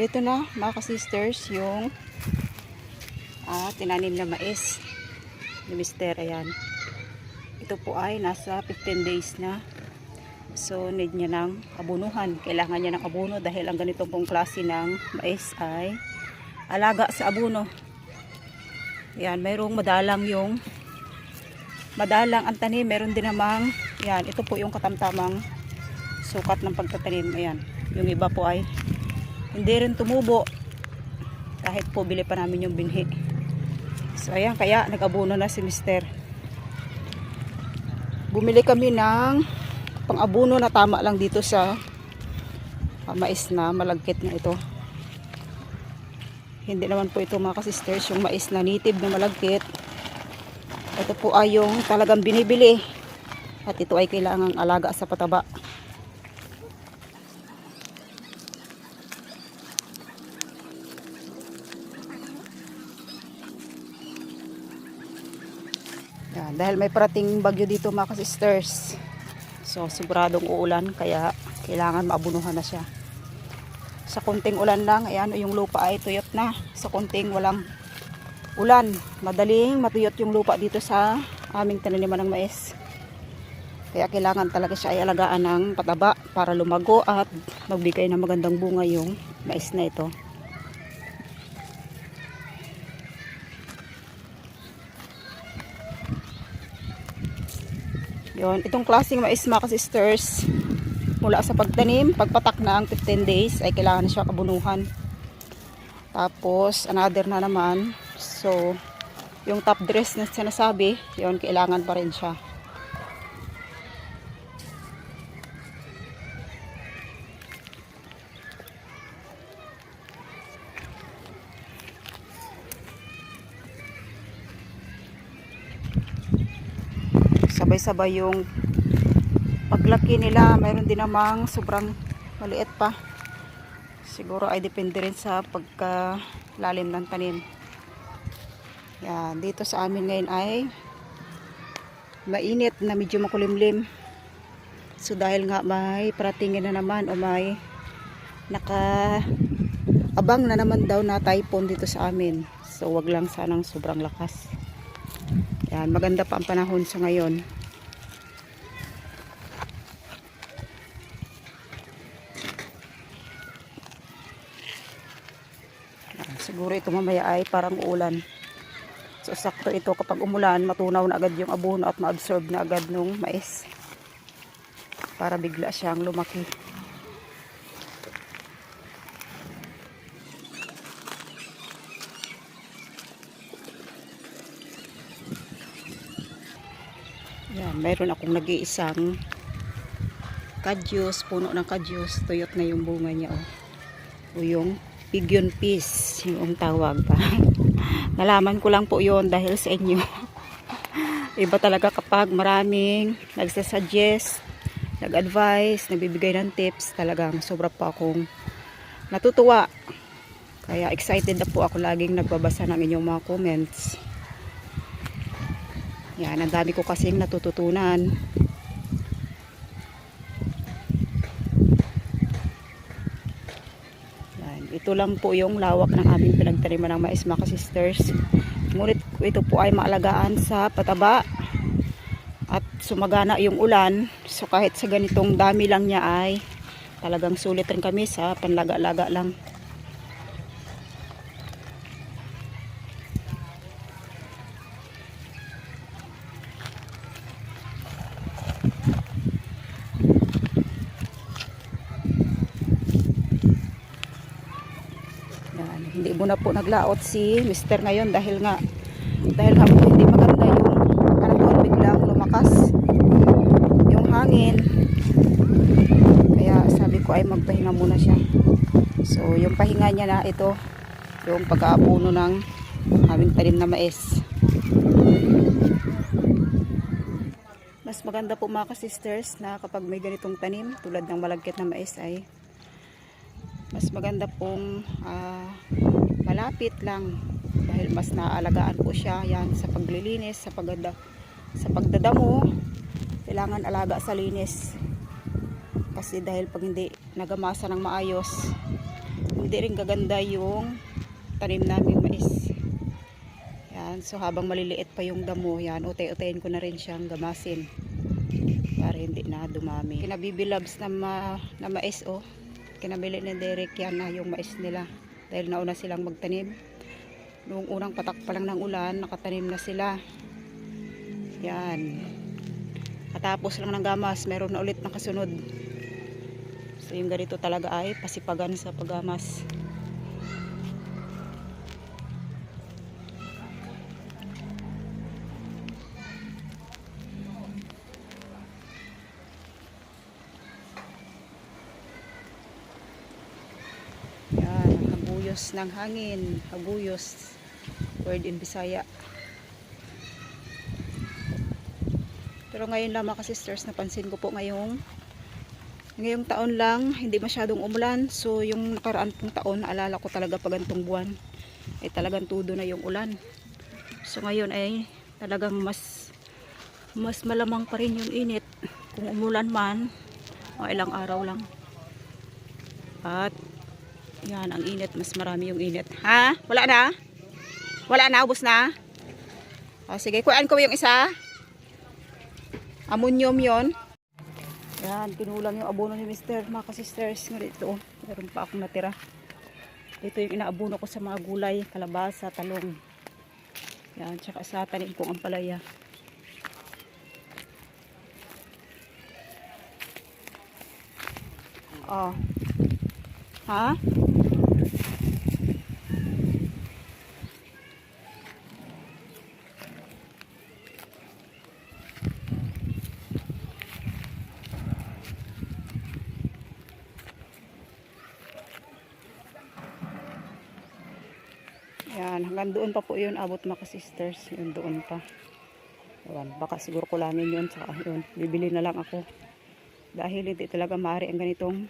Ito na mga ka-sisters yung tinanim na mais ni Mister. Ayan. Ito po ay nasa 15 days na. So need niya ng abunuhan. Kailangan niya ng abuno dahil ang ganito pong klase ng mais ay alaga sa abuno. Ayan, mayroong madalang ang tanim. Meron din namang, ayan, ito po yung katamtamang sukat ng pagtatanim. Ayan, yung iba po ay hindi rin tumubo kahit po bili pa namin yung binhi. So ayan, kaya nag-abuno na si Mister. Bumili kami ng pang-abuno na tama lang dito sa mais na malagkit na ito. Hindi naman po ito mga ka-sisters yung mais na native na malagkit. Ito po ay yung talagang binibili at ito ay kailangang alaga sa pataba. Yan, dahil may parating bagyo dito mga ka-sisters, so siguradong uulan, kaya kailangan maabunuhan na siya. Sa konting ulan lang, ayan, yung lupa ay tuyot na. Sa konting walang ulan, madaling matuyot yung lupa dito sa aming tinaniman ng mais. Kaya kailangan talaga siya ay alagaan ng pataba para lumago at magbigay ng magandang bunga yung mais na ito. Yun, itong klaseng mais mga ka-sisters, mula sa pagtanim, pagpatak na ang 15 days ay kailangan na siya kabunuhan. Tapos another na naman, so yung top dress na sinasabi, yun kailangan pa rin siya. Sabay-sabay yung paglaki nila. Mayroon din namang sobrang maliit pa. Siguro ay depende rin sa pagkalalim ng tanim. Yan, dito sa amin ngayon ay mainit na medyo makulimlim. So dahil nga may paratingin na naman o may nakaabang na naman daw na typhoon dito sa amin. So wag lang sanang sobrang lakas. Yan, maganda pa ang panahon sa ngayon. Yan, siguro ito mamaya ay parang uulan. So sakto ito, kapag umulan, matunaw na agad yung abono at ma-absorb na agad nung mais. Para bigla siyang lumaki. Yan, mayroon akong nag-iisang kadyos, puno ng kadyos, tuyot na yung bunga niya, oh. O yung pigeon peas, yung tawag pa. Nalaman ko lang po yon dahil sa inyo. Iba talaga kapag maraming nagsasuggest, nag-advise, nagbibigay ng tips, talagang sobra pa akong natutuwa. Kaya excited na po ako laging nagbabasa ng inyong mga comments. Yan, ang dami ko kasing natututunan. Yan, ito lang po yung lawak ng aming pinagtaniman ng mais mga ka-sisters. Ngunit ito po ay maalagaan sa pataba at sumagana yung ulan. So kahit sa ganitong dami lang niya ay talagang sulit rin kami sa panlaga-laga lang. Hindi mo na po naglaot si Mister ngayon dahil nga po hindi maganda yung panahon, biglang lumakas yung hangin, kaya sabi ko ay magpahinga muna siya. So yung pahinga niya na ito, yung pag-aapuno ng aming tanim na mais. Mas maganda po mga ka-sisters na kapag may ganitong tanim tulad ng malagkit na mais ay mas maganda pong malapit lang dahil mas naaalagaan po siya. Yan, sa paglilinis, sa pagdadamo, kailangan alaga sa linis kasi dahil pag hindi nagamasa ng maayos hindi rin gaganda yung tanim naming mais. Yan, so habang maliliit pa yung damo, yan, utay-utayin ko na rin siyang gamasin para hindi na dumami. Kinabibilabs na mais, oh. Kinabili ni Derek yan na yung mais nila. Dahil nauna silang magtanim. Noong unang patak pa lang ng ulan, nakatanim na sila. Yan. Katapos lang ng gamas, meron na ulit na kasunod. So yung ganito talaga ay pasipagan sa paggamas. Yan, haguyos ng hangin, haguyos, word in Bisaya. Pero ngayon lang mga sisters, napansin ko po ngayong taon lang, hindi masyadong umulan. So yung nakaraan pong taon, naalala ko talaga pag gantong buwan, ay talagang tudo na yung ulan. So ngayon ay talagang mas malamang pa rin yung init. Kung umulan man, mga ilang araw lang. At yan, ang init, mas marami yung init. Ha? Wala na? Wala na? Ubus na? O, sige, kuhaan ko yung isa. Ammonium yon. Yan, kinulang yung abono ni Mr. Mga sisters. Ito, meron pa akong natira. Ito yung inaabono ko sa mga gulay, kalabasa, talong. Yan, tsaka sa tanim kong ampalaya. Oh. Ha? Yan, hanggang doon pa po yun abot mga sisters. Yun doon pa. Yan, baka siguro kulangin yun. Saka yun, bibili na lang ako. Dahil hindi talaga maaari ang ganitong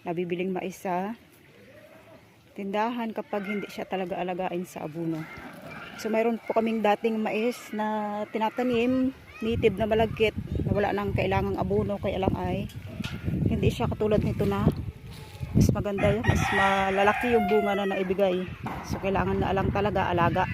nabibiling mais sa tindahan kapag hindi siya talaga alagain sa abono. So mayroon po kaming dating mais na tinatanim, native na malagkit, na wala nang kailangang abono, kaya lang ay hindi siya katulad nito na mas maganda yun, mas malalaki yung bunga na naibigay. So kailangan na lang talaga alaga.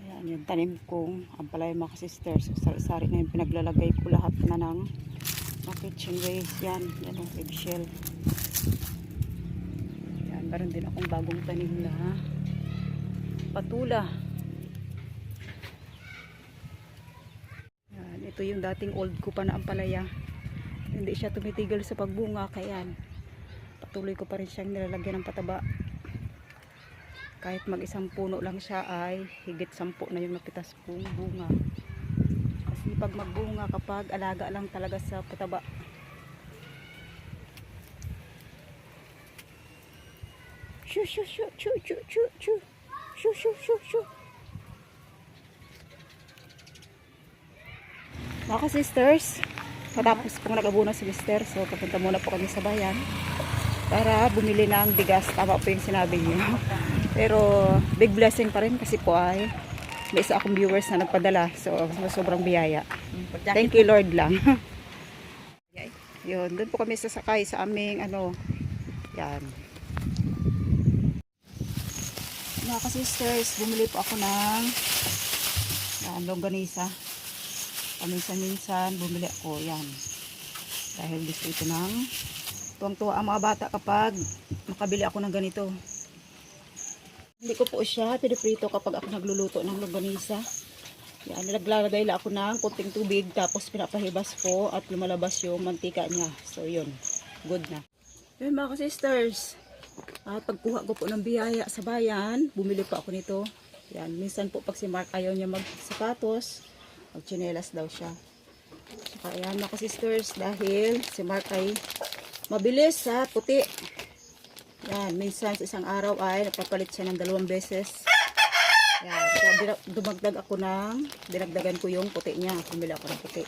Ayan yung tanim kong ampalaya mga sisters. So sari-sari na yung pinaglalagay ko lahat na ng kitchen waste. Yan yung eggshell. Yan, meron din akong bagong tanim na patula. Ito yung dating old ko pa na ampalaya. Hindi siya tumitigil sa pagbunga, kaya patuloy ko pa rin siyang nilalagyan ng pataba. Kahit mag-isang puno lang siya ay higit 10 na yung napitas kong bunga. Kasi pag magbunga kapag alaga lang talaga sa pataba. Shoo shoo shoo shoo shoo shoo shoo shoo shoo shoo shoo. Mga sisters, patapos pong nag-abono si Mister, so pupunta muna po kami sa bayan para bumili ng bigas. Tama po yung sinabi niyo. Pero big blessing pa rin kasi po ay may isa akong viewers na nagpadala, so sobrang biyaya. Thank you Lord lang. Yun, doon po kami sasakay sa aming yan. Mga sisters, bumili po ako ng longganisa. Paminsan-minsan bumili ako yan. Dahil gusto ito ng tuwang-tuwa ang mga bata kapag makabili ako ng ganito. Hindi ko po siya piniprito kapag ako nagluluto ng longganisa. Yan, naglalagay lang ako ng konting tubig tapos pinapahibas po at lumalabas yung mantika niya. So yun, good na. Yun mga sisters, at pagkuha ko po ng biyaya sa bayan, bumili po ako nito. Yan, minsan po pag si Mark ayaw niya magsapatos, magchinelas daw siya. Saka ayan mga sisters, dahil si Mark ay mabilis sa puti. Yan, minsan sa isang araw ay napapalit siya ng 2 beses. Yan, kaya dumagdag ako dinagdagan ko yung puti niya. Bumili ako ng puti.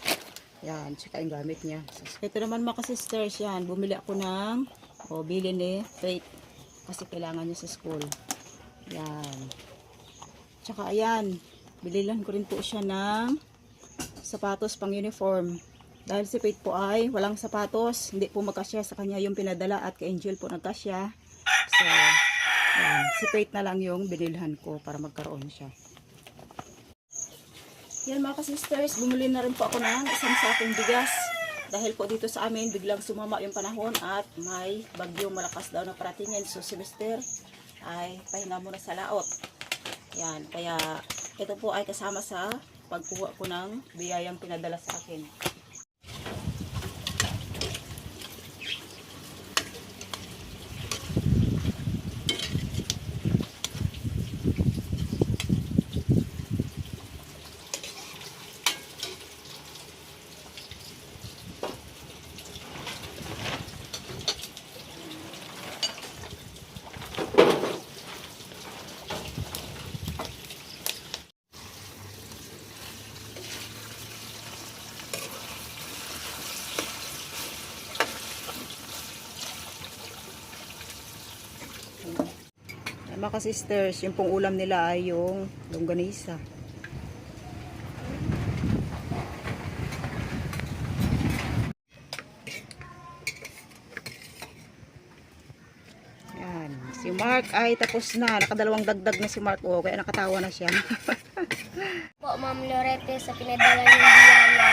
Yan, tsaka yung gamit niya. So, ito naman mga sisters, yan, bumili ako ng bili ni Faith. Kasi kailangan niya sa school. Yan. Tsaka ayan, bililan ko rin po siya ng sapatos pang uniform. Dahil si Faith po ay walang sapatos, hindi po magkasya sa kanya yung pinadala at kay Angel po nagkasya. So, yan. Si Faith na lang yung binilhan ko para magkaroon siya. Yan mga ka-sisters, bumili na rin po ako ng isang sakong bigas. Dahil po dito sa amin, biglang sumama yung panahon at may bagyong malakas daw na paratingin. So, si Mister ay pahinga muna sa laot. Yan, kaya ito po ay kasama sa pagkuha ko ng biyayang pinadala sa akin. Mga sisters, yung pong ulam nila ay yung longganisa. Yan. Si Mark ay tapos na. Nakadalawang dagdag na si Mark. Oh, kaya nakatawa na siya. Po, Ma'am Lorete, sa pinadala niyong biyaya.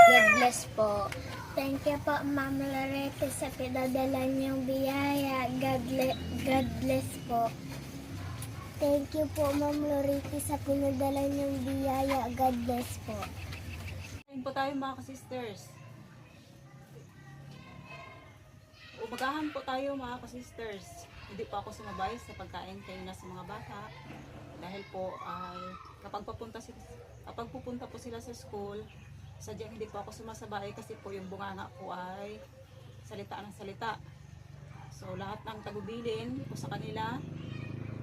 God bless po. Thank you po, Ma'am Lorete, sa pinadala niyong biyaya. God bless po. Thank you po, Ma'am Lorete, sa pinadala niyong biyaya. God bless po. Kain po tayo mga ka-sisters. Umagahan po tayo mga ka-sisters. Hindi po ako sumabay sa pagkain kayo na sa mga bata. Dahil po ay kapag pupunta po sila sa school, sadyang hindi po ako sumasabay kasi po yung bunganga ko ay salita ng salita. So lahat ng tagubilin po sa kanila,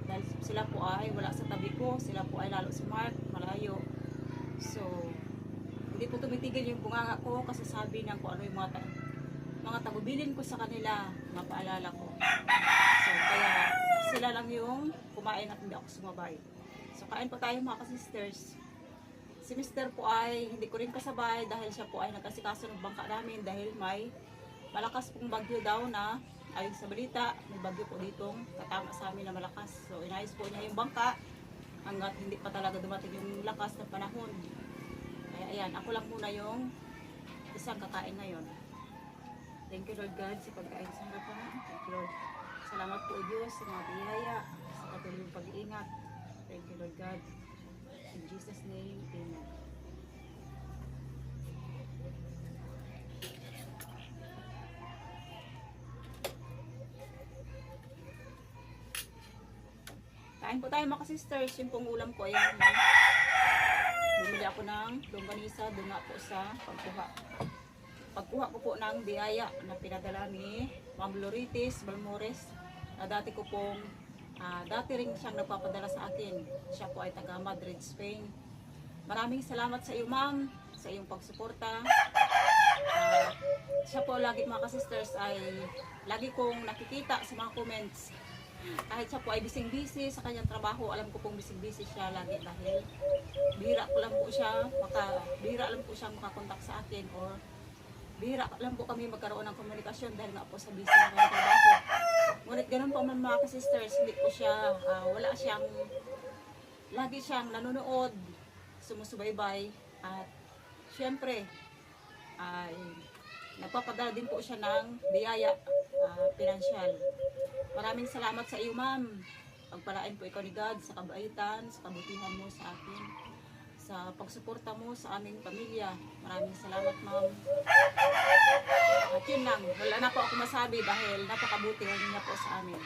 dahil sila po ay wala sa tabi ko, sila po ay lalo si Mark, malayo. So, hindi po tumitigil yung bunganga ko kasi sabi ng kung ano yung mga tagubilin ko sa kanila, mapaalala ko. So, kaya sila lang yung kumain at hindi ako sumabay. So, kain po tayo mga ka-sisters. Si Mister po ay hindi ko rin kasabay dahil siya po ay nagkasikaso ng bangka namin dahil may malakas pong bagyo daw na ayon sa balita, may bagyo po ditong katama sa amin na malakas. So, inayos po niya yung bangka hanggat hindi pa talaga dumating yung lakas ng panahon. Kaya ayan, ako lang muna yung isang kakain ngayon. Thank you Lord God sa pagkain sa harapan. Thank you Lord. Salamat po Diyos sa mga biyaya, sa patuloy yung pag-iingat. Thank you Lord God. In Jesus' name, Amen. Kain po tayo mga sisters, yung pong ulam ko, ayan. Bumili ako ng longganisa, doon nga po sa pagkuha. Pagkuha ko po ng biyaya na pinadala ni Ma'am Loritis Balmores, na dati ko pong, dati rin siyang nagpapadala sa akin. Siya po ay taga Madrid, Spain. Maraming salamat sa iyo ma'am, sa iyong pagsuporta. Siya po lagi mga sisters ay lagi kong nakikita sa mga comments. Kahit siya po ay bising-busy sa kanyang trabaho, alam ko pong bising-busy siya lagi dahil bihira lang po siya makakontak sa akin or bihira lang po kami magkaroon ng komunikasyon dahil nga po sa busy na kanyang trabaho. Ngunit ganun po mga sisters, hindi po siya, lagi siyang nanonood, sumusubaybay at syempre ay nagpapadala din po siya ng biyaya pinansyal. Maraming salamat sa iyo ma'am. Pagpalain po ikaw ni God sa kabaitan, sa kabutihan mo sa akin, sa pagsuporta mo sa aming pamilya. Maraming salamat ma'am. At yun lang, wala na po ako masabi dahil napakabuti niya po sa amin.